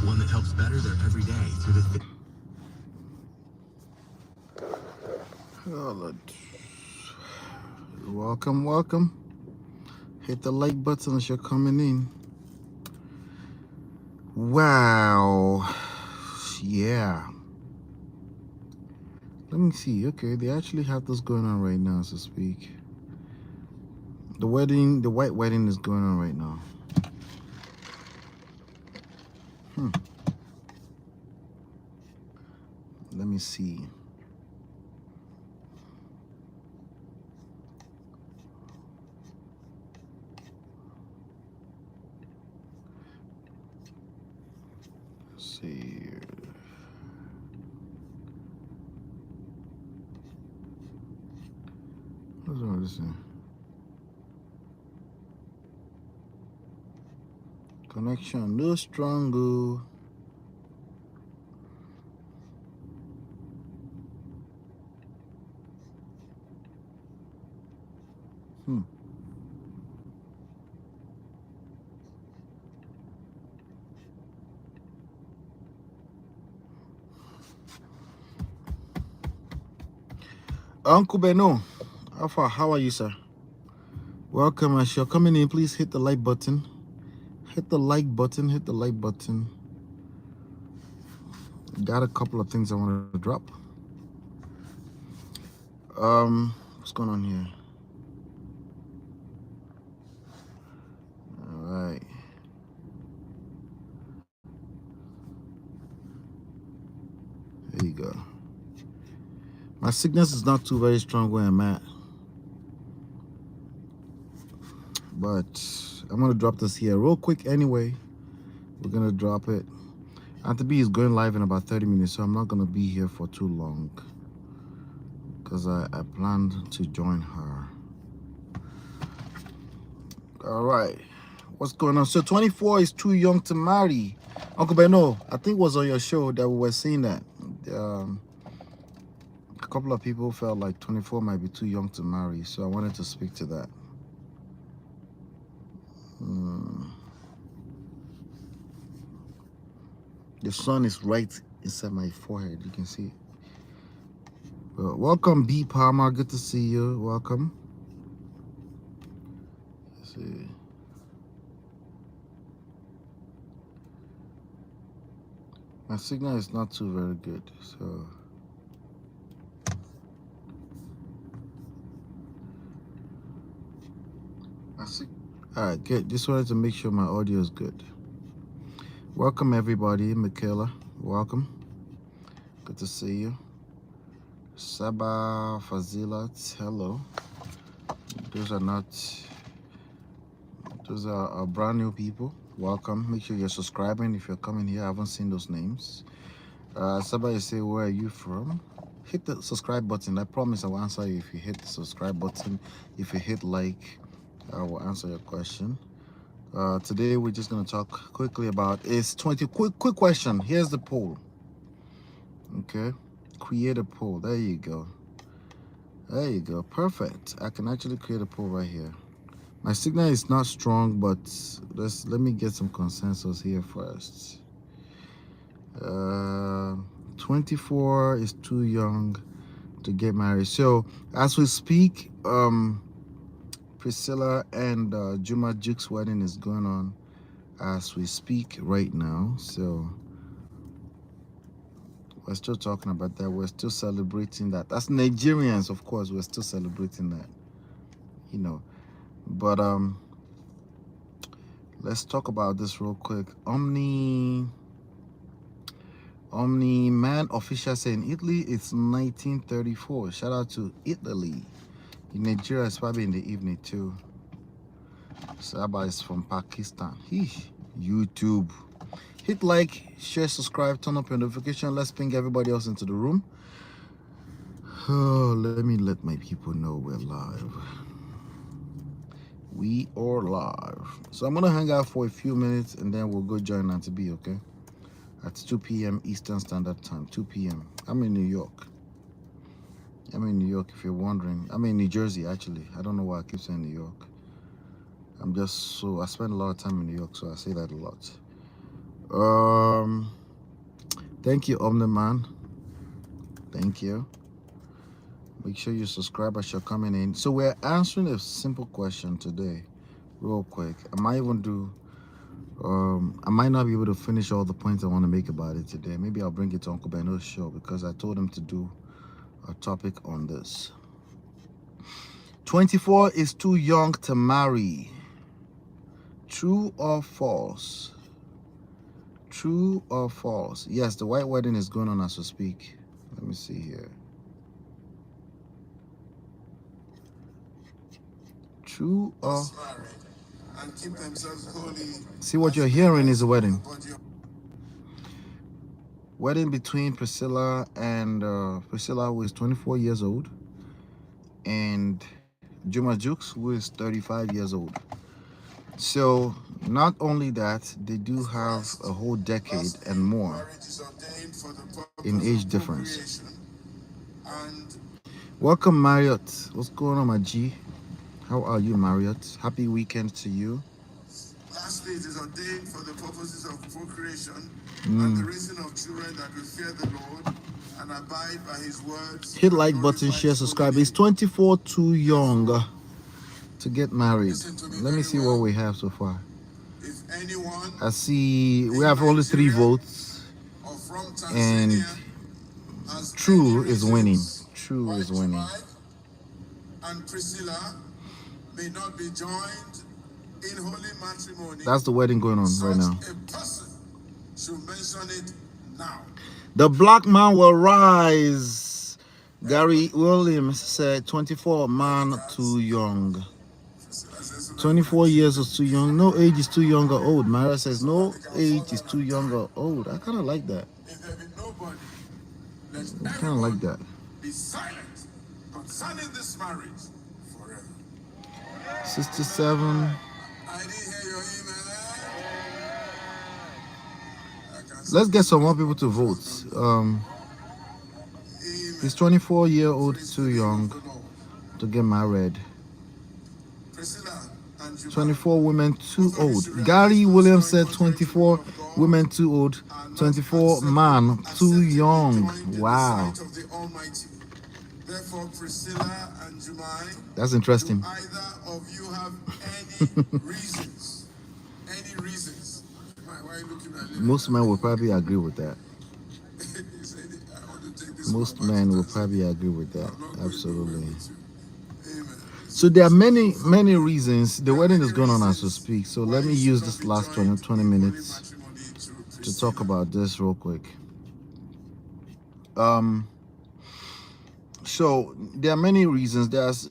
one that helps better their everyday through the Oh, Lord. Welcome, welcome. Hit the like button as you're coming in. Wow. Yeah. Let me see. Okay, they actually have this going on right now, so to speak. The white wedding is going on right now. Let me see. Let's see. What's wrong with this thing? Connection no stronger. Uncle Beno, Alpha, how are you, sir? Welcome. As you're coming in, please hit the like button. Hit the like button. Hit the like button. Got a couple of things I want to drop. What's going on here? All right. There you go. My sickness is not too very strong where I'm at, but I'm gonna drop this here real quick anyway. We're gonna drop it. Auntie B is going live in about 30 minutes, so I'm not gonna be here for too long because I planned to join her. All right. What's going on? So 24 is too young to marry. Uncle Beno, I think it was on your show that we were seeing that. A couple of people felt like 24 might be too young to marry, so I wanted to speak to that. The sun is right inside my forehead. You can see it. Well, welcome, B Palmer. Good to see you. Welcome. Let's see. My signal is not too very good, so. All right, good. Just wanted to make sure my audio is good. Welcome, everybody. Michaela, welcome. Good to see you. Saba Fazilat, hello. Those are brand new people. Welcome. Make sure you're subscribing if you're coming here. I haven't seen those names. Saba, you say, where are you from? Hit the subscribe button. I promise I will answer you if you hit the subscribe button. If you hit like, I will answer your question. Today we're just gonna talk quickly about it's 20 quick question. Here's the poll. Okay, create a poll. There you go. There you go. Perfect. I can actually create a poll right here. My signal is not strong, but let me get some consensus here first. 24 is too young to get married. So as we speak, Priscilla and Juma Jux wedding is going on as we speak right now. So we're still talking about that. We're still celebrating that. As Nigerians, of course, we're still celebrating that. You know, but let's talk about this real quick. Omni Man official saying Italy it's 1934. Shout out to Italy. In Nigeria it's probably in the evening too. Saba is from Pakistan. YouTube. Hit like, share, subscribe, turn up your notification. Let's ping everybody else into the room. Oh, let me let my people know we're live. We are live. So I'm gonna hang out for a few minutes and then we'll go join Auntie B, okay? At 2 p.m. Eastern Standard Time, 2 p.m. I'm in New York. If you're wondering. I'm in New Jersey, actually. I don't know why I keep saying New York. I spend a lot of time in New York, so I say that a lot. Thank you, Omniman. Thank you. Make sure you subscribe as you're coming in. So we're answering a simple question today, real quick. I might even do. I might not be able to finish all the points I want to make about it today. Maybe I'll bring it to Uncle Beno's show because I told him to do a topic on this. 24 is too young to marry. True or false? True or false? Yes, the white wedding is going on as we speak. Let me see here. True or... And keep themselves holy. See, what you're hearing is a wedding. Wedding between Priscilla and Priscilla, who is 24 years old, and Juma Jux, who is 35 years old. So not only that, they do have a whole decade and more in age difference. Welcome, Marriott. What's going on, my G? How are you, Marriott? Happy weekend to you. Lastly, it is ordained for the purposes of procreation and the raising of children that will fear the Lord and abide by his words. Hit like button, share, subscribe. It's 24 too young to get married. Let me see what we have so far. If anyone, I see we have only 3 votes, and True is winning. True is winning. And Priscilla may not be joined in holy matrimony. That's the wedding going on right now. A person should mention it now. The black man will rise. Gary Williams said 24 man too young. 24 years is too young. No age is too young or old. Myra says no age is too young or old. I kind of like that. If there be nobody, I kind of like that. Be silent concerning this marriage forever. 67. I didn't hear your email. Let's get some more people to vote. He's 24-year-old too young to get married. 24 women too old. Gary Williams said 24 women too old. 24 man too young. Wow. Therefore, Priscilla and Juma, that's interesting. do either of you have any reasons? Any reasons? Why are you looking at me? Most men will probably agree with that. Most men will probably agree with that. Absolutely. So there are many reasons. The wedding is going on as we speak. So let me use this last 20 minutes to talk about this real quick. So there are many reasons. There's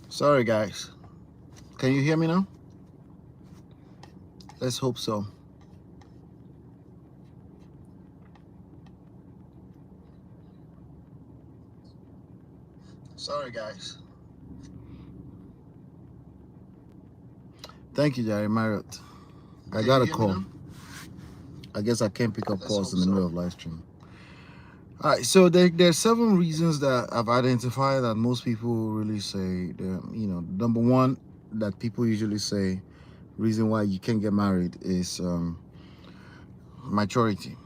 sorry guys. Can you hear me now? Let's hope so. Sorry guys. Thank you, Jerry Marriott. I got a call. I guess I can't pick up calls in the middle of live stream. All right, so there's 7 reasons that I've identified that most people really say. Number one that people usually say, reason why you can't get married is maturity.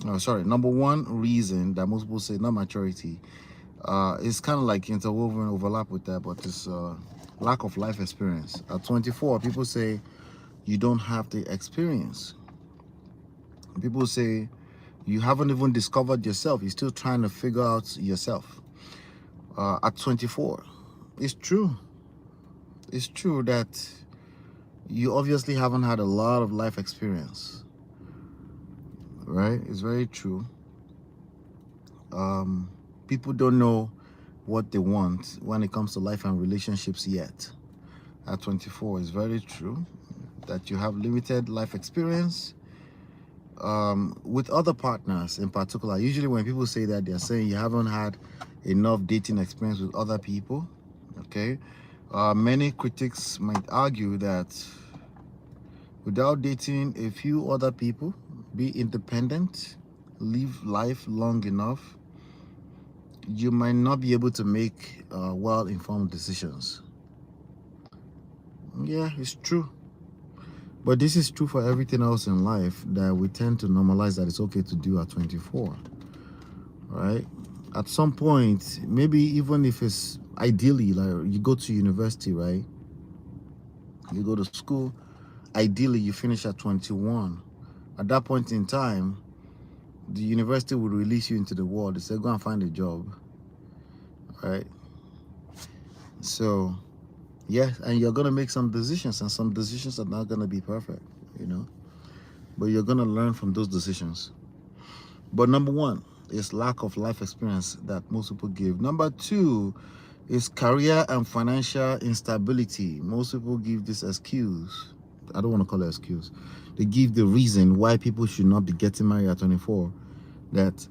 Number one reason that most people say not maturity. It's kind of like interwoven, overlap with that, but it's lack of life experience. At 24, people say you don't have the experience. People say you haven't even discovered yourself. You're still trying to figure out yourself. At 24, it's true. It's true that you obviously haven't had a lot of life experience, right? It's very true. People don't know what they want when it comes to life and relationships yet. At 24, it's very true that you have limited life experience with other partners in particular. Usually when people say that, they're saying you haven't had enough dating experience with other people. Okay. Many critics might argue that without dating a few other people, be independent, live life long enough, you might not be able to make well-informed decisions. Yeah, it's true. But this is true for everything else in life that we tend to normalize that it's okay to do at 24, right? At some point, maybe even if it's ideally, like you go to university, right? You go to school, ideally you finish at 21. At that point in time, the university will release you into the world. They say, go and find a job, right? So, yeah, and you're going to make some decisions, and some decisions are not going to be perfect, you know? But you're going to learn from those decisions. But number one is lack of life experience that most people give. Number two is career and financial instability. Most people give this excuse. I don't want to call it excuse. They give the reason why people should not be getting married at 24, that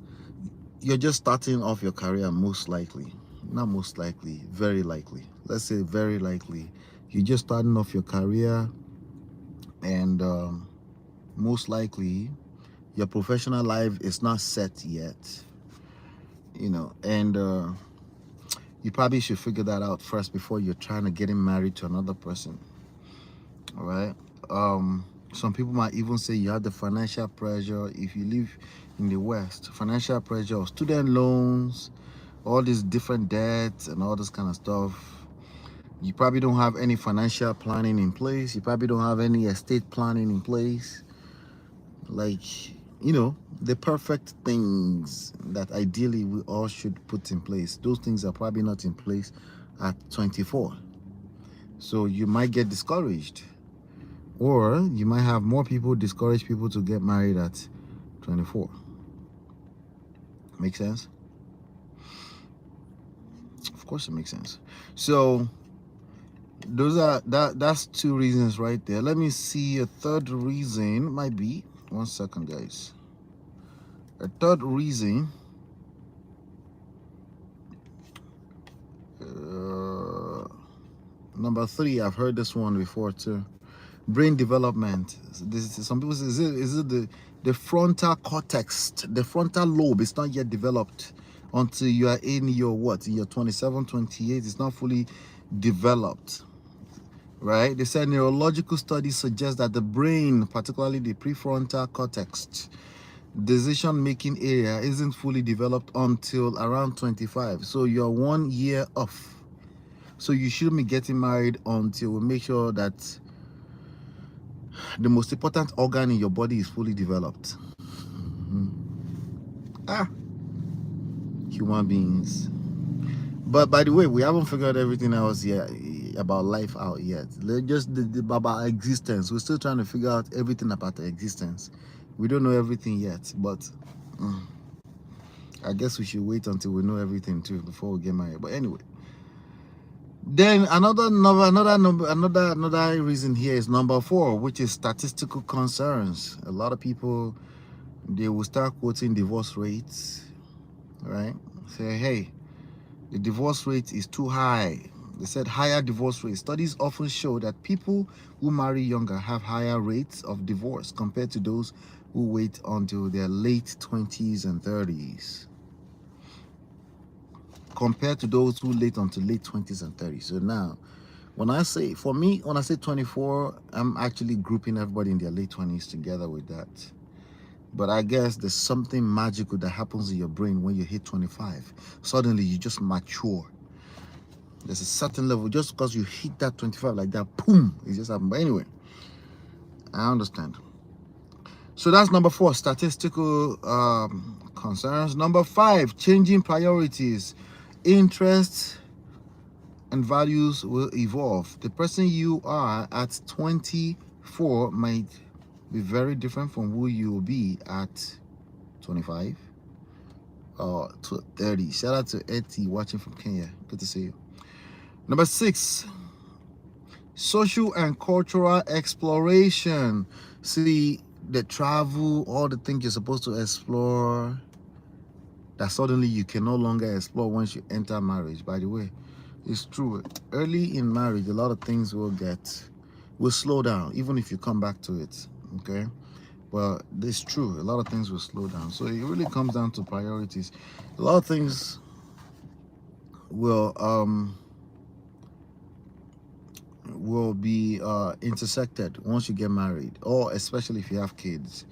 you're just starting off your career, most likely. Not most likely, very likely. Let's say very likely. You're just starting off your career, and most likely your professional life is not set yet, you know, and you probably should figure that out first before you're trying to get married to another person. All right. Some people might even say you have the financial pressure if you live in the West. Financial pressure of student loans, all these different debts and all this kind of stuff. You probably don't have any financial planning in place. You probably don't have any estate planning in place. Like, you know, the perfect things that ideally we all should put in place. Those things are probably not in place at 24. So you might get discouraged. Or you might have more people discourage people to get married at 24. Make sense? Of course it makes sense. So that's two reasons right there. Let me see, a third reason might be, one second guys. A third reason number three, I've heard this one before too. Brain development. Some people say, is it the frontal cortex, the frontal lobe is not yet developed until you are in your what? In your 27, 28, it's not fully developed, right? They said neurological studies suggest that the brain, particularly the prefrontal cortex, decision-making area, isn't fully developed until around 25. So you're 1 year off. So you shouldn't be getting married until we make sure that the most important organ in your body is fully developed. Human beings. But by the way, we haven't figured everything else yet about life out yet. Just about existence. We're still trying to figure out everything about the existence. We don't know everything yet, but I guess we should wait until we know everything too before we get married. But anyway, then another reason here is number 4, which is statistical concerns. A lot of people, they will start quoting divorce rates, right? Say, hey, the divorce rate is too high. They said higher divorce rates. Studies often show that people who marry younger have higher rates of divorce compared to those who wait until their late 20s and 30s. Compared to those who wait until late 20s and 30s. So now, when I say, for me, when I say 24, I'm actually grouping everybody in their late 20s together with that. But I guess there's something magical that happens in your brain when you hit 25. Suddenly, you just mature. There's a certain level, just because you hit that 25 like that, boom, it just happened. But anyway, I understand. So that's number 4, statistical concerns. Number 5, changing priorities. Interests and values will evolve. The person you are at 24 might be very different from who you will be at 25 or 30. Shout out to Etty watching from Kenya. Good to see you. Number 6, social and cultural exploration. See, the travel, all the things you're supposed to explore, that suddenly you can no longer explore once you enter marriage. By the way, it's true. Early in marriage, a lot of things will slow down, even if you come back to it. Okay, but it's true. A lot of things will slow down. So it really comes down to priorities. A lot of things will be intersected once you get married, or especially if you have kids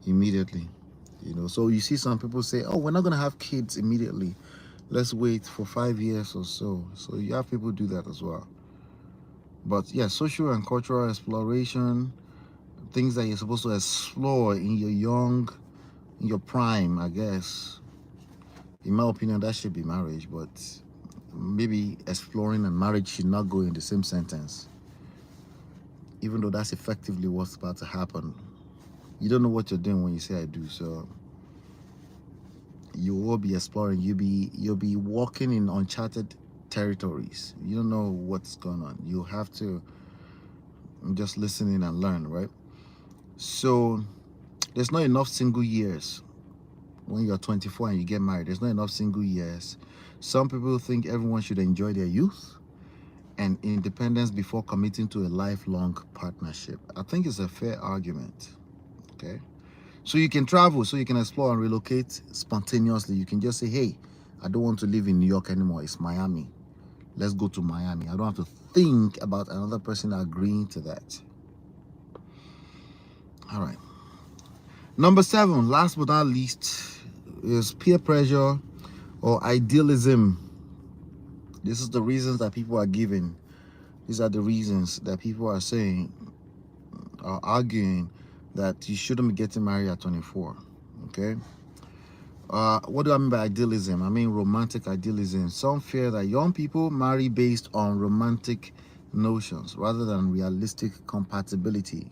immediately. So you see some people say, oh, we're not going to have kids immediately, let's wait for 5 years or so. So you have people do that as well. But yeah, social and cultural exploration, things that you're supposed to explore in your prime, I guess. In my opinion, that should be marriage, but maybe exploring and marriage should not go in the same sentence, even though that's effectively what's about to happen. You don't know what you're doing when you say I do, so you will be exploring. You'll be walking in uncharted territories. You don't know what's going on. You have to just listen in and learn, right? So there's not enough single years when you're 24 and you get married. There's not enough single years. Some people think everyone should enjoy their youth and independence before committing to a lifelong partnership. I think it's a fair argument. Okay, so you can travel, so you can explore and relocate spontaneously. You can just say, hey, I don't want to live in New York anymore, it's Miami, let's go to Miami. I don't have to think about another person agreeing to that. All right, number 7, last but not least, is peer pressure or idealism. This is the reasons that people are giving. These are the reasons that people are saying, are arguing, that you shouldn't be getting married at 24. Okay, what do I mean by idealism? I mean romantic idealism. Some fear that young people marry based on romantic notions rather than realistic compatibility.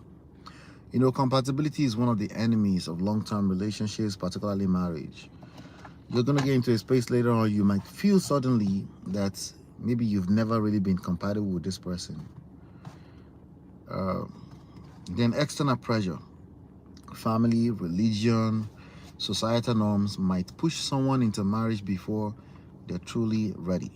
Compatibility is one of the enemies of long-term relationships, particularly marriage. You're going to get into a space later on, you might feel suddenly that maybe you've never really been compatible with this person. Then external pressure. Family, religion, societal norms might push someone into marriage before they're truly ready.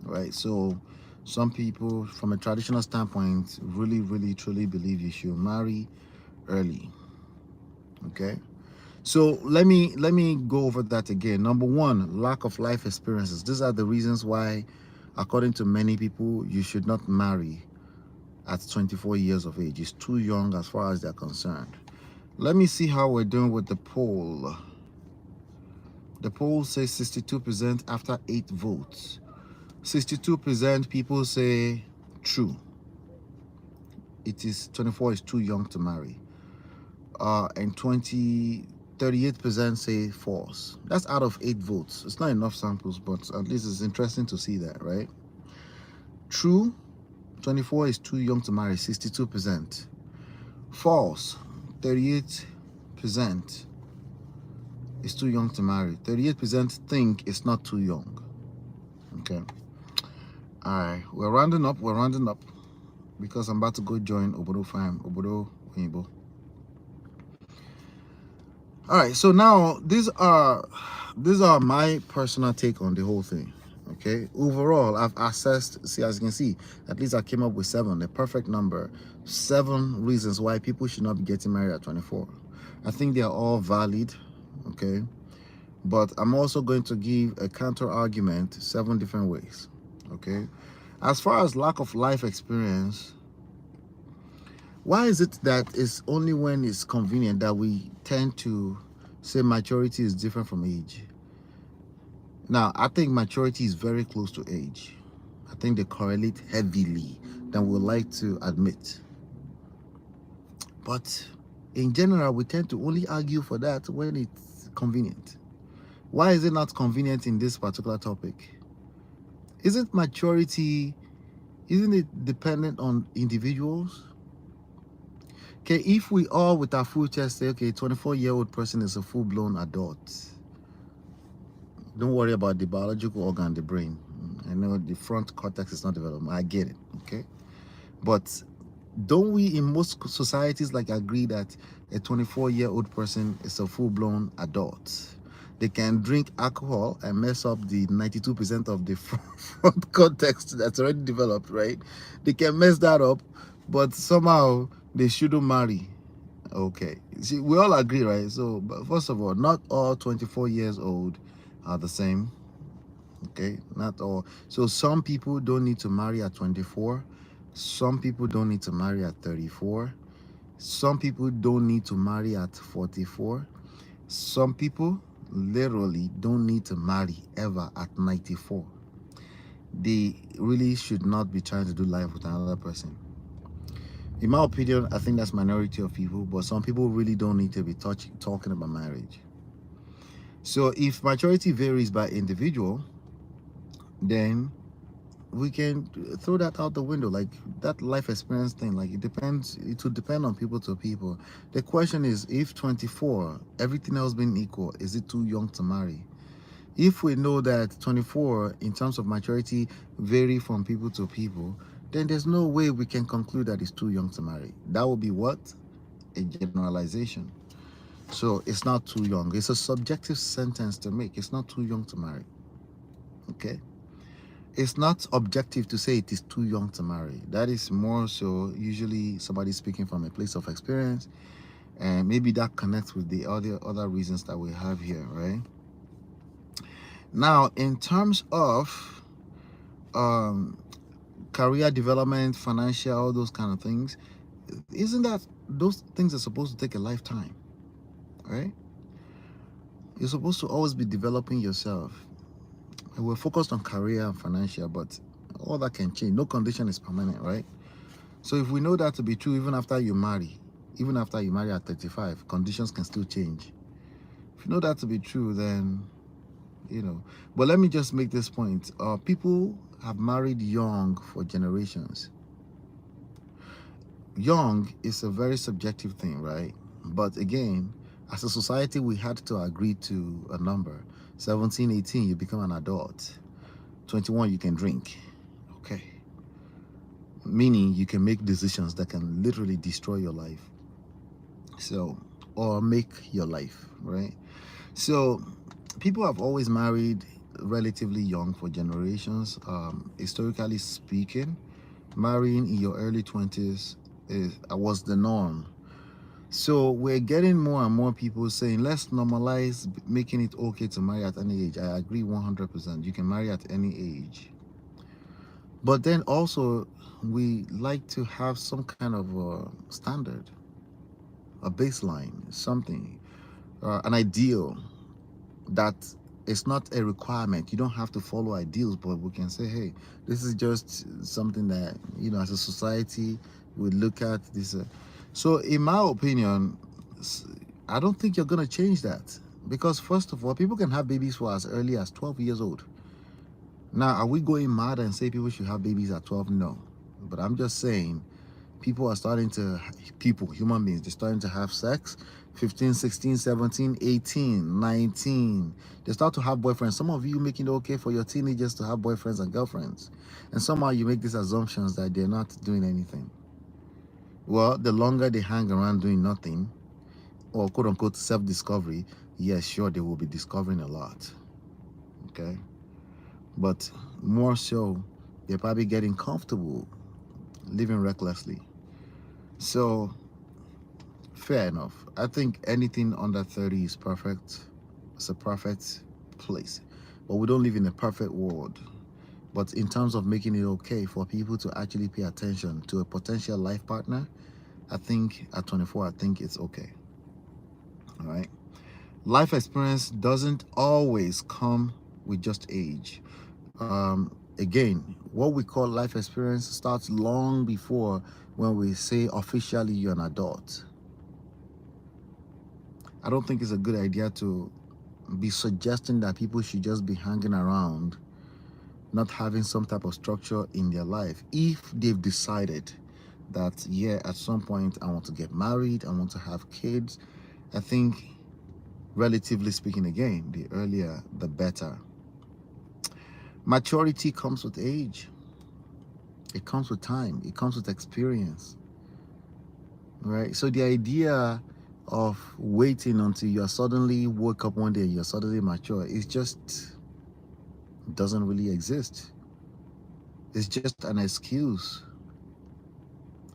Right? So some people, from a traditional standpoint, really, really, truly believe you should marry early. Okay? So let me go over that again. Number 1, lack of life experiences. These are the reasons why, according to many people, you should not marry at 24 years of age. It's too young as far as they're concerned. Let me see how we're doing with the poll. The poll says 62% after 8 votes. 62% people say true. 24 is too young to marry. And 38% say false. That's out of 8 votes. It's not enough samples, but at least it's interesting to see that, right? True, 24 is too young to marry, 62%. False, 38% is too young to marry. 38% think it's not too young. Okay. All right, we're rounding up because I'm about to go join Obodo Farm, Obodo Oyibo. All right, so now these are my personal take on the whole thing. Okay, overall, I've assessed. See, as you can see, at least I came up with 7, the perfect number. 7 reasons why people should not be getting married at 24. I think they are all valid. Okay, but I'm also going to give a counter argument 7 different ways. Okay, as far as lack of life experience, why is it that it's only when it's convenient that we tend to say maturity is different from age? Now, I think maturity is very close to age. I think they correlate heavily than we like to admit. But in general, we tend to only argue for that when it's convenient. Why is it not convenient in this particular topic? Isn't maturity, isn't it dependent on individuals? Okay, if we all with our full chest say, okay, 24-year-old person is a full-blown adult, don't worry about the biological organ, the brain. I know the front cortex is not developed. I get it, okay? But don't we in most societies like agree that a 24-year-old person is a full-blown adult? They can drink alcohol and mess up the 92% of the front cortex that's already developed, right? They can mess that up, but somehow they shouldn't marry. Okay, see, we all agree, right? So, but first of all, not all 24 years old are the same. Okay, not all. So some people don't need to marry at 24. Some people don't need to marry at 34. Some people don't need to marry at 44. Some people literally don't need to marry ever at 94. They really should not be trying to do life with another person. In my opinion, I think that's minority of people, but some people really don't need to be talking about marriage. So if maturity varies by individual, then we can throw that out the window. Like that life experience thing, like it will depend on people to people. The question is, if 24, everything else being equal, is it too young to marry? If we know that 24 in terms of maturity vary from people to people, then there's no way we can conclude that it's too young to marry. That would be what? A generalization. So it's not too young. It's a subjective sentence to make. It's not too young to marry. Okay? It's not objective to say it is too young to marry. That is more so usually somebody speaking from a place of experience, and maybe that connects with the other reasons that we have here, right? Now, in terms of career development, financial, all those kind of things, isn't that those things are supposed to take a lifetime, right? You're supposed to always be developing yourself. And we're focused on career and financial, but all that can change. No condition is permanent, right? So if we know that to be true, even after you marry at 35, conditions can still change. If you know that to be true, then, you know. But let me just make this point. People have married young for generations. Young is a very subjective thing, right? But again, as a society, we had to agree to a number. 17, 18, you become an adult. 21, you can drink. Okay. Meaning you can make decisions that can literally destroy your life. So, or make your life, right? So, people have always married relatively young for generations. Historically speaking, marrying in your early 20s was the norm. So we're getting more and more people saying, let's normalize making it okay to marry at any age. I agree 100%. You can marry at any age. But then also, we like to have some kind of standard, a baseline, something, an ideal that it's not a requirement. You don't have to follow ideals, but we can say, hey, this is just something that, you know, as a society, we look at this. So in my opinion, I don't think you're going to change that. Because first of all, people can have babies for as early as 12 years old. Now, are we going mad and say people should have babies at 12? No. But I'm just saying, human beings, they're starting to have sex 15, 16, 17, 18, 19. They start to have boyfriends. Some of you making it okay for your teenagers to have boyfriends and girlfriends. And somehow you make these assumptions that they're not doing anything. Well, the longer they hang around doing nothing, or quote unquote self-discovery, yes, sure, they will be discovering a lot. Okay? But more so, they're probably getting comfortable living recklessly. So, fair enough. I think anything under 30 is perfect. It's a perfect place. But we don't live in a perfect world. But in terms of making it okay for people to actually pay attention to a potential life partner, I think at 24, I think it's okay. All right. Life experience doesn't always come with just age. Again, what we call life experience starts long before when we say officially you're an adult. I don't think it's a good idea to be suggesting that people should just be hanging around, not having some type of structure in their life. If they've decided that, yeah, at some point I want to get married, I want to have kids, I think, relatively speaking, again, the earlier the better. Maturity comes with age, it comes with time, it comes with experience, right? So the idea of waiting until you are suddenly woke up one day and you're suddenly mature is just doesn't really exist. It's just an excuse.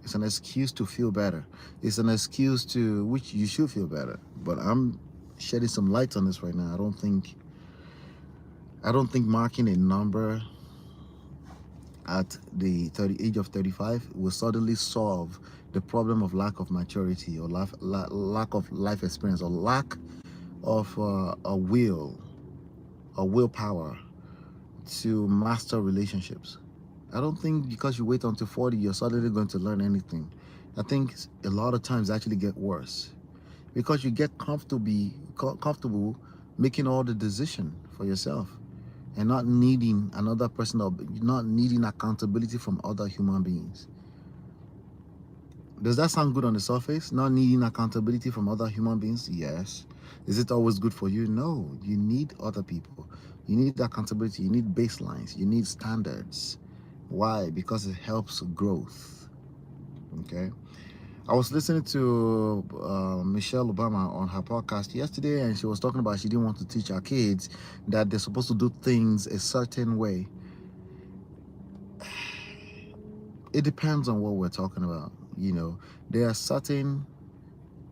It's an excuse to feel better. It's an excuse to which you should feel better. But I'm shedding some light on this right now. I don't think marking a number at the age of 35 will suddenly solve the problem of lack of maturity or lack of life experience or lack of a willpower to master relationships. I don't think because you wait until 40 you're suddenly going to learn anything. I think a lot of times actually get worse because you get comfortable making all the decision for yourself and not needing another person or not needing accountability from other human beings. Does that sound good on the surface? Not needing accountability from other human beings? Yes. Is it always good for you? No. You need other people. You need accountability. You need baselines. You need standards. Why? Because it helps growth. Okay. I was listening to Michelle Obama on her podcast yesterday, and she was talking about she didn't want to teach her kids that they're supposed to do things a certain way. It depends on what we're talking about. There are certain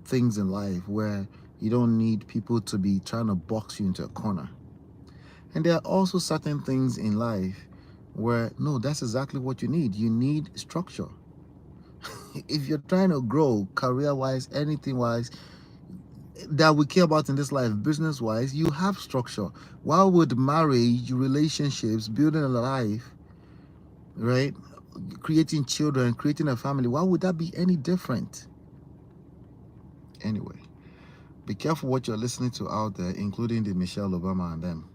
things in life where you don't need people to be trying to box you into a corner. And there are also certain things in life where, no, that's exactly what you need. You need structure. If you're trying to grow career wise, anything wise, that we care about in this life, business wise, you have structure. Why would marriage, relationships, building a life, right? Creating children, creating a family, why would that be any different? Anyway, be careful what you're listening to out there, including the Michelle Obama and them.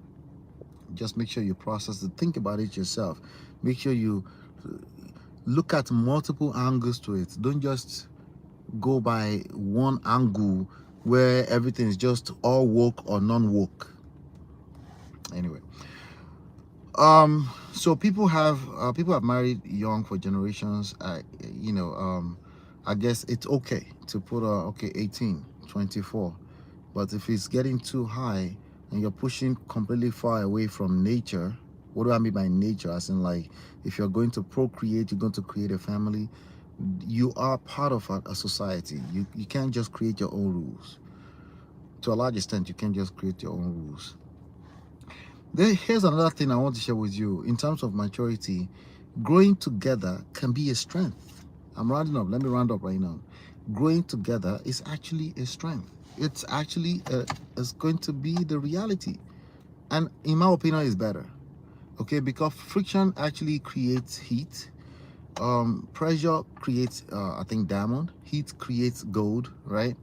Just make sure you process it, think about it yourself. Make sure you look at multiple angles to it. Don't just go by one angle where everything is just all woke or non-woke. Anyway, so people have married young for generations. I guess it's okay to put 18, 24. But if it's getting too high and you're pushing completely far away from nature, what do I mean by nature? As in, like, if you're going to procreate, you're going to create a family, you are part of a society. You can't just create your own rules. To a large extent, you can't just create your own rules. Here's another thing I want to share with you. In terms of maturity, growing together can be a strength. I'm rounding up. Let me round up right now. Growing together is actually a strength. It's actually it's going to be the reality. And in my opinion, it's better. Okay, because friction actually creates heat. Pressure creates, I think, diamond. Heat creates gold, right?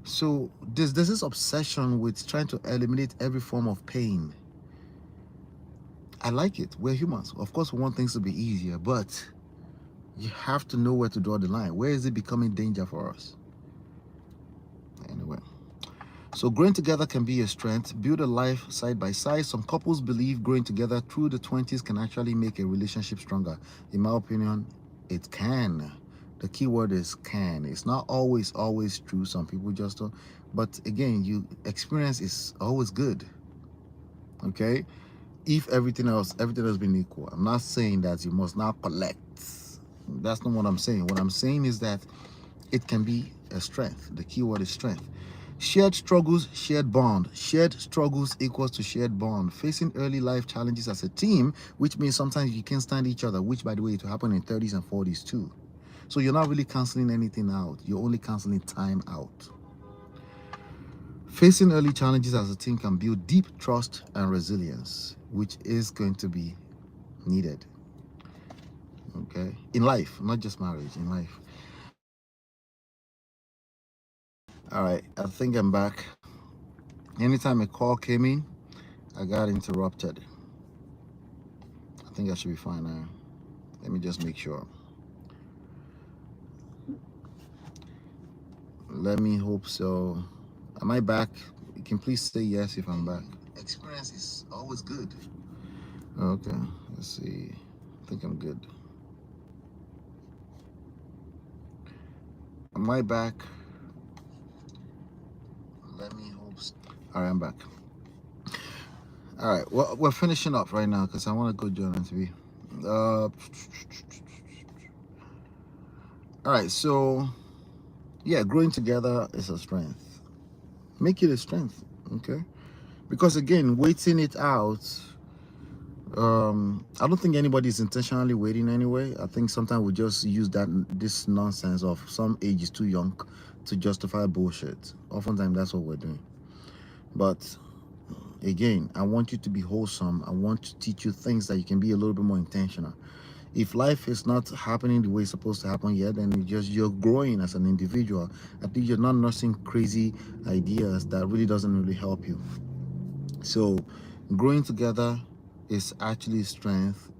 So there's this obsession with trying to eliminate every form of pain. I like it. We're humans. Of course, we want things to be easier, but you have to know where to draw the line. Where is it becoming danger for us? Anyway, so growing together can be a strength. Build a life side by side. Some couples believe growing together through the 20s can actually make a relationship stronger. In my opinion, it can. The key word is can. It's not always true. Some people just don't. But again, experience is always good. Okay? If everything else has been equal. I'm not saying that you must now collect. That's not what I'm saying. What I'm saying is that it can be a strength. The key word is strength. Shared struggles, shared bond. Shared struggles equals to shared bond. Facing early life challenges as a team, which means sometimes you can't stand each other, which, by the way, it will happen in 30s and 40s too. So you're not really canceling anything out. You're only canceling time out. Facing early challenges as a team can build deep trust and resilience, which is going to be needed. Okay? In life, not just marriage, in life. All right, I think I'm back. Anytime a call came in, I got interrupted. I think I should be fine now. Let me just make sure. Let me hope so. Am I back? You can please say yes if I'm back. Experience is always good. Okay, let's see. I think I'm good. Am I back? Let me hope so. All right, I'm back. All right, well, we're finishing up right now because I want to go join on TV. All right, so yeah, growing together is a strength. Make it a strength, okay? Because again, waiting it out, I don't think anybody is intentionally waiting anyway. I think sometimes we just use this nonsense of some age is too young to justify bullshit. Oftentimes that's what we're doing. But again, I want you to be wholesome. I want to teach you things that you can be a little bit more intentional. If life is not happening the way it's supposed to happen yet, then you're growing as an individual. I think you're not nursing crazy ideas that really doesn't really help you. So growing together is actually strength.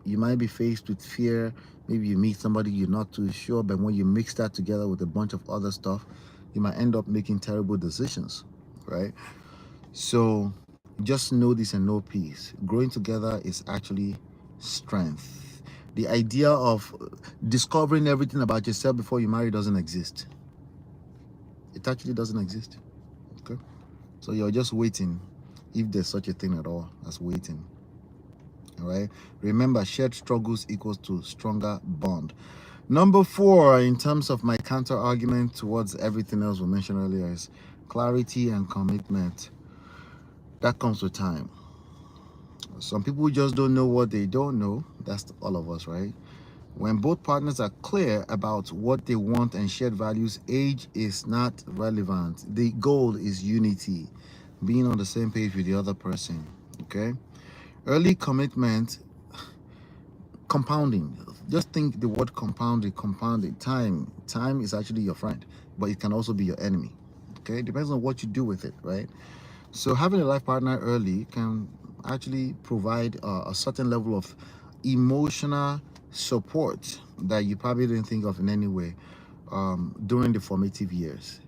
You might be faced with fear. Maybe you meet somebody you're not too sure, but when you mix that together with a bunch of other stuff, you might end up making terrible decisions, right? So just know this and know peace. Growing together is actually strength. The idea of discovering everything about yourself before you marry doesn't exist. It actually doesn't exist. Okay? So you're just waiting, if there's such a thing at all as waiting. All right? Remember, shared struggles equals to stronger bond. Number 4, in terms of my counter argument towards everything else we mentioned earlier, is clarity and commitment. That comes with time. Some people just don't know what they don't know. That's all of us, right? When both partners are clear about what they want and shared values, age is not relevant. The goal is unity, being on the same page with the other person, okay? Early commitment, compounding. Just think the word compounded. Time is actually your friend, but it can also be your enemy, okay? Depends on what you do with it, right? So having a life partner early can actually provide a certain level of emotional support that you probably didn't think of in any way during the formative years.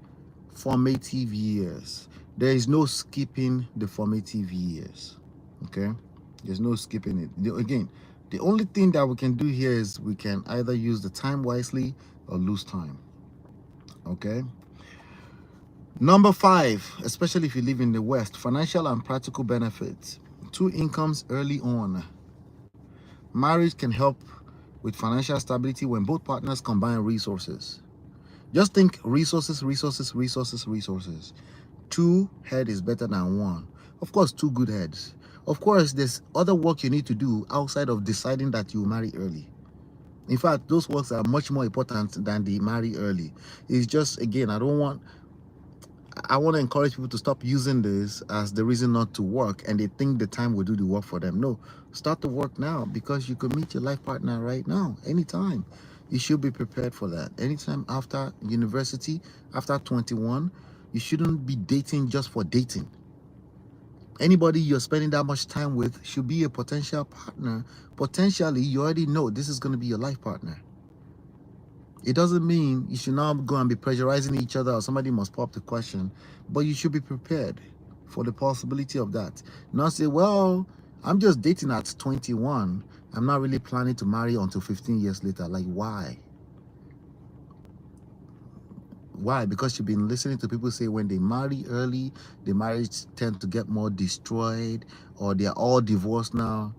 Formative years. There is no skipping the formative years. Okay? There's no skipping it. Again, the only thing that we can do here is we can either use the time wisely or lose time. Okay? Number 5, especially if you live in the West, financial and practical benefits. 2 incomes early on. Marriage can help with financial stability when both partners combine resources. Just think resources. 2 head is better than 1. Of course, 2 good heads. Of course, there's other work you need to do outside of deciding that you marry early. In fact, those works are much more important than the marry early. It's just, again, I want to encourage people to stop using this as the reason not to work, and they think the time will do the work for them. No, start to work now, because you could meet your life partner right now, anytime. You should be prepared for that. Anytime after university, after 21, you shouldn't be dating just for dating. Anybody you're spending that much time with should be a potential partner. Potentially, you already know this is going to be your life partner. It doesn't mean you should not go and be pressurizing each other or somebody must pop the question, but you should be prepared for the possibility of that. Not say, well, I'm just dating at 21. I'm not really planning to marry until 15 years later. Like, why? Why? Because you've been listening to people say when they marry early, the marriage tend to get more destroyed, or they're all divorced now.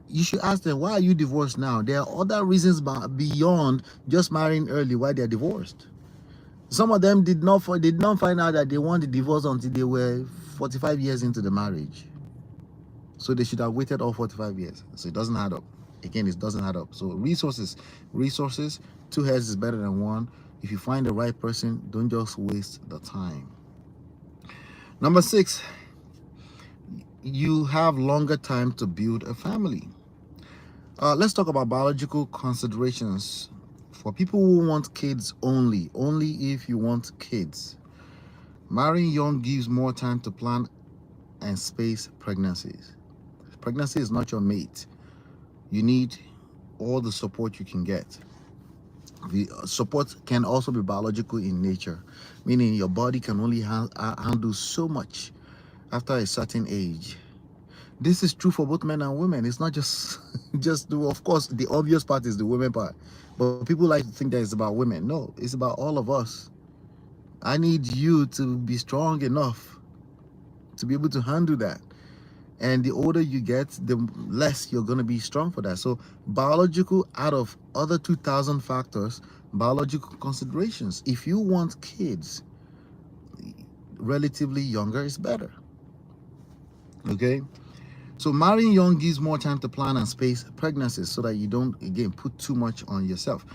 You should ask them, why are you divorced now? There are other reasons beyond just marrying early why they're divorced. Some of them did not find out that they want the divorce until they were 45 years into the marriage. So they should have waited all 45 years. So it doesn't add up. Again, it doesn't add up. So resources, 2 heads is better than 1. If you find the right person, don't just waste the time. Number 6, you have longer time to build a family. Let's talk about biological considerations for people who want kids only if you want kids. Marrying young gives more time to plan and space pregnancies. Pregnancy is not your mate. You need all the support you can get. The support can also be biological in nature, meaning your body can only handle so much after a certain age. This is true for both men and women. It's not just of course the obvious part is the women part, but people like to think that it's about women. No, it's about all of us. I need you to be strong enough to be able to handle that. And the older you get, the less you're going to be strong for that. So biological, out of other 2,000 factors, biological considerations. If you want kids relatively younger, is better. Okay? So marrying young gives more time to plan and space pregnancies so that you don't, again, put too much on yourself.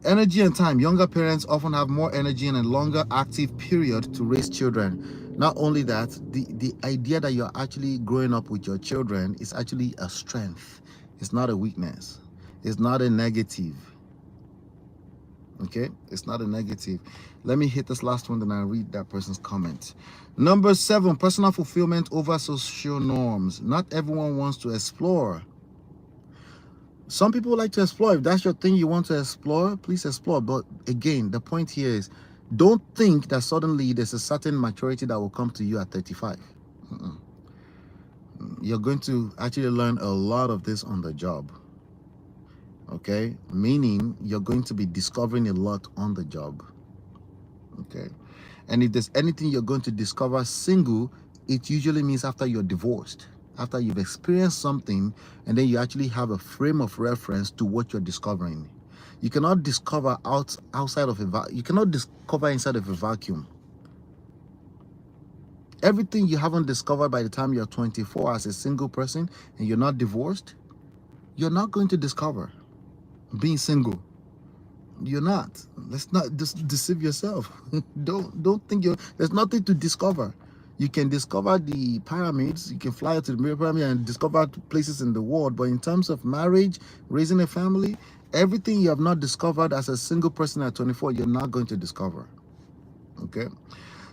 Energy and time. Younger parents often have more energy and a longer active period to raise children. Not only that, the idea that you're actually growing up with your children is actually a strength. It's not a weakness. It's not a negative. Okay? It's not a negative. Let me hit this last one, then I'll read that person's comment. Number 7, personal fulfillment over social norms. Not everyone wants to explore. Some people like to explore. If that's your thing, you want to explore, please explore. But again, the point here is, don't think that suddenly there's a certain maturity that will come to you at 35. You're going to actually learn a lot of this on the job. Okay? Meaning, you're going to be discovering a lot on the job. Okay? And if there's anything you're going to discover single, it usually means after you're divorced. After you've experienced something, and then you actually have a frame of reference to what you're discovering. You cannot discover outside of you cannot discover inside of a vacuum. Everything you haven't discovered by the time you're 24 as a single person and you're not divorced, you're not going to discover being single. You're not. Let's not deceive yourself. Don't think there's nothing to discover. You can discover the pyramids, you can fly to the pyramid and discover places in the world, but in terms of marriage, raising a family, everything you have not discovered as a single person at 24, you're not going to discover. Okay?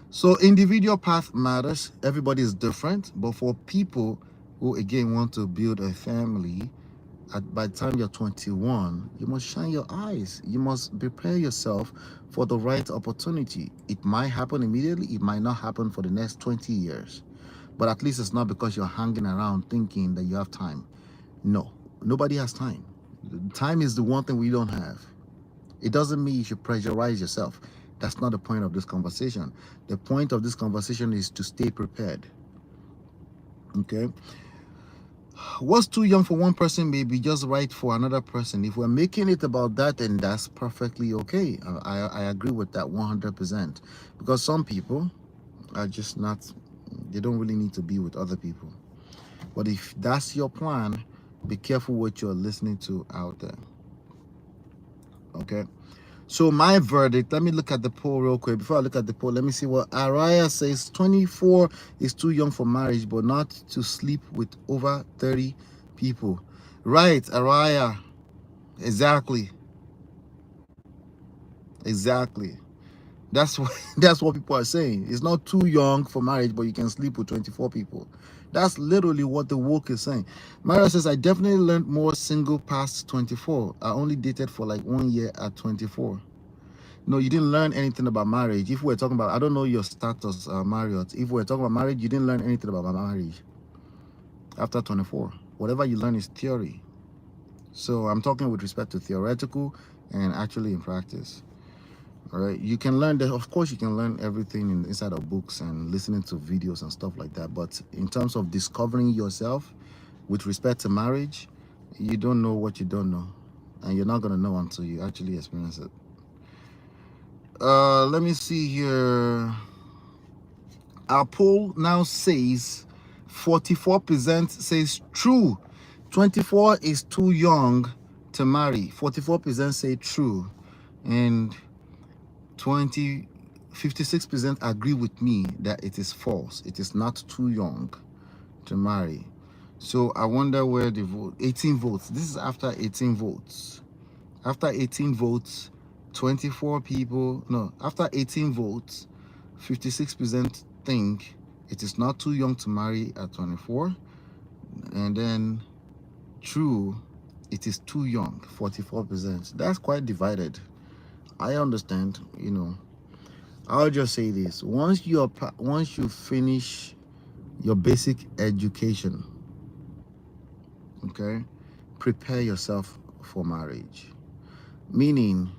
So individual path matters. Everybody is different, but for people who, again, want to build a family, by the time you're 21, you must shine your eyes. You must prepare yourself for the right opportunity. It might happen immediately. It might not happen for the next 20 years. But at least it's not because you're hanging around thinking that you have time. No, nobody has time. Time is the one thing we don't have. It doesn't mean you should pressurize yourself. That's not the point of this conversation. The point of this conversation is to stay prepared. Okay? What's too young for one person may be just right for another person. If we're making it about that, then that's perfectly okay. I agree with that 100%. Because some people are just not, they don't really need to be with other people. But if that's your plan, be careful what you're listening to out there. Okay? So my verdict, let me look at the poll real quick. Before I look at the poll, let me see what Araya says. 24 is too young for marriage, but not to sleep with over 30 people. Right, Araya. Exactly. Exactly. That's what people are saying. It's not too young for marriage, but you can sleep with 24 people. That's literally what the woke is saying. Mara says, I definitely learned more single past 24. I only dated for like 1 year at 24. No, you didn't learn anything about marriage. If we're talking about, I don't know your status, Marriott. If we're talking about marriage, you didn't learn anything about marriage after 24. Whatever you learn is theory. So I'm talking with respect to theoretical and actually in practice. All right, you can learn that. Of course, you can learn everything inside of books and listening to videos and stuff like that. But in terms of discovering yourself with respect to marriage, you don't know what you don't know, and you're not gonna know until you actually experience it. Let me see here. Our poll now says 44% says true. 24 is too young to marry. 44% say true, and 56% agree with me that it is false. It is not too young to marry. So I wonder where the vote. 18 votes. This is after 18 votes. After 18 votes, 24 people. No, after 18 votes, 56% think it is not too young to marry at 24. And then true, it is too young, 44%. That's quite divided. I understand, you know. I'll just say this. Once you finish your basic education, okay, prepare yourself for marriage. Meaning,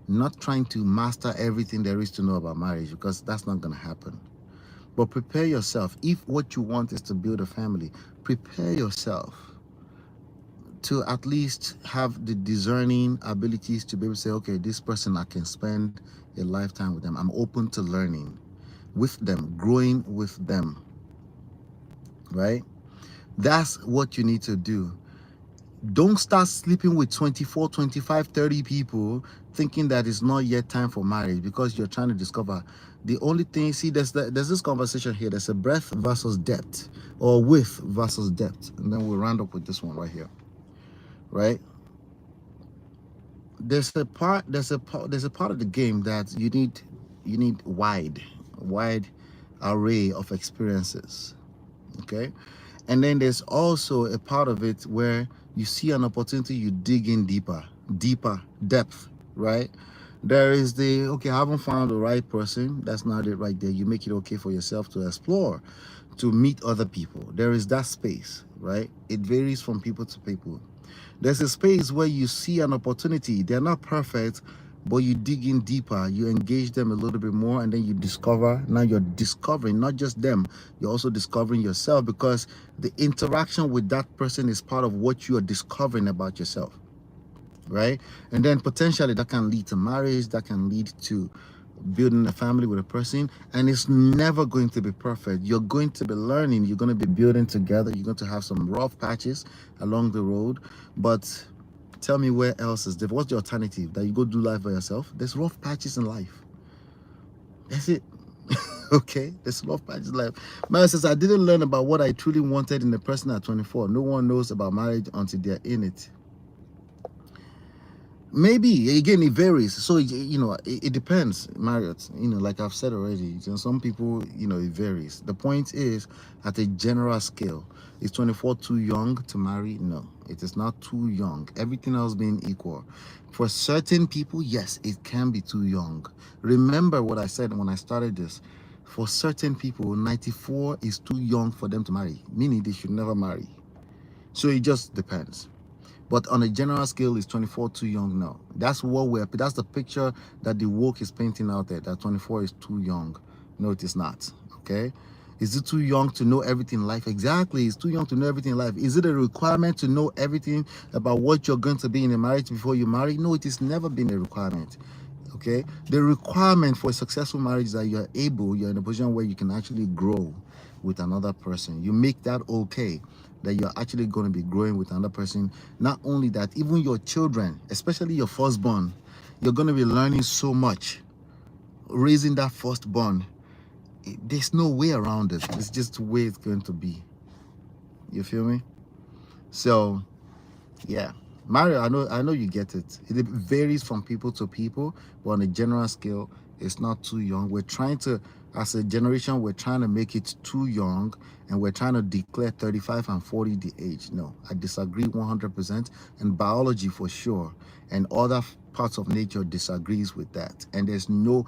not trying to master everything there is to know about marriage, because that's not going to happen. But prepare yourself. If what you want is to build a family, prepare yourself to at least have the discerning abilities to be able to say, okay, this person, I can spend a lifetime with them. I'm open to learning with them, growing with them, right? That's what you need to do. Don't start sleeping with 24, 25, 30 people thinking that it's not yet time for marriage because you're trying to discover. The only thing, see, there's this conversation here. There's a breadth versus depth, or width versus depth. And then we'll round up with this one right here, right? There's a part of the game that you need wide array of experiences, okay? And then there's also a part of it where you see an opportunity, you dig in deeper depth, right? There is the, okay, I haven't found the right person. That's not it right there. You make it okay for yourself to explore, to meet other people. There is that space, right? It varies from people to people. There's a space where you see an opportunity. They're not perfect, but you dig in deeper, you engage them a little bit more, and then you discover. Now you're discovering not just them, you're also discovering yourself, because the interaction with that person is part of what you are discovering about yourself, right? And then potentially that can lead to marriage, that can lead to building a family with a person, and it's never going to be perfect. You're going to be learning, you're going to be building together, you're going to have some rough patches along the road, but tell me where else is different. What's the alternative? That you go do life by yourself? There's rough patches in life. That's it. Okay, there's rough patches in life. Man says, I didn't learn about what I truly wanted in a person at 24. No one knows about marriage until they're in it. Maybe, again, it varies. So, you know, it depends, Marriott. You know, like I've said already, you know, some people, you know, it varies. The point is, at a general scale, is 24 too young to marry? No, it is not too young. Everything else being equal. For certain people, yes, it can be too young. Remember what I said when I started this. For certain people, 94 is too young for them to marry, meaning they should never marry. So it just depends. But on a general scale, is 24 too young? No. That's the picture that the woke is painting out there, that 24 is too young. No, it is not. Okay? Is it too young to know everything in life? Exactly. It's too young to know everything in life. Is it a requirement to know everything about what you're going to be in a marriage before you marry? No, it has never been a requirement. Okay? The requirement for a successful marriage is that you're in a position where you can actually grow with another person. You make that okay, that you're actually going to be growing with another person. Not only that, even your children, especially your firstborn, you're going to be learning so much. Raising that firstborn, there's no way around it. It's just the way it's going to be. You feel me? So, yeah. Mario, I know you get it. It varies from people to people, but on a general scale, it's not too young. We're trying to, as a generation, we're trying to make it too young, and we're trying to declare 35 and 40 the age. No, I disagree 100%, and biology for sure, and other parts of nature disagrees with that. And there's no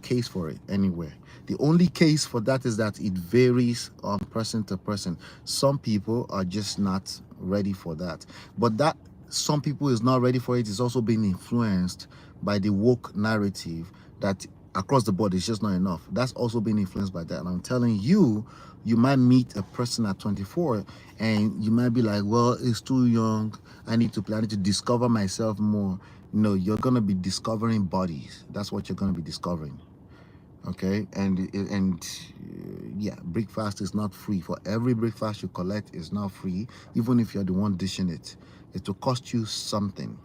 case for it anywhere. The only case for that is that it varies on person to person. Some people are just not ready for that, but that some people is not ready for it is also being influenced by the woke narrative that across the board is just not enough. That's also being influenced by that. And I'm telling you, you might meet a person at 24 and you might be like, well, it's too young, I need to discover myself more. No, you're going to be discovering bodies. That's what you're going to be discovering. Okay, and yeah, breakfast is not free. For every breakfast you collect is not free, even if you're the one dishing it. It will cost you something.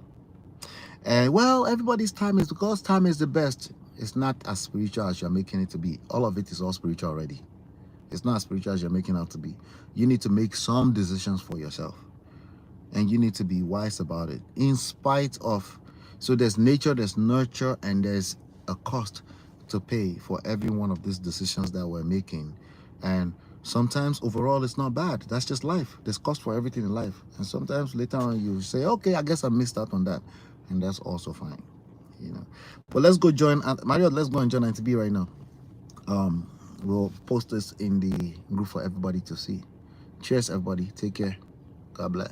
And well, everybody's time is, because time is the best. It's not as spiritual as you're making it to be. All of it is all spiritual already. It's not as spiritual as you're making it out to be. You need to make some decisions for yourself, and you need to be wise about it. In spite of, so there's nature, there's nurture, and there's a cost to pay for every one of these decisions that we're making. And sometimes overall it's not bad. That's just life. There's cost for everything in life. And sometimes later on you say, okay, I guess I missed out on that. And that's also fine, you know. But let's go join Mario, let's go and join NTB right now. We'll post this in the group for everybody to see. Cheers, everybody. Take care. God bless.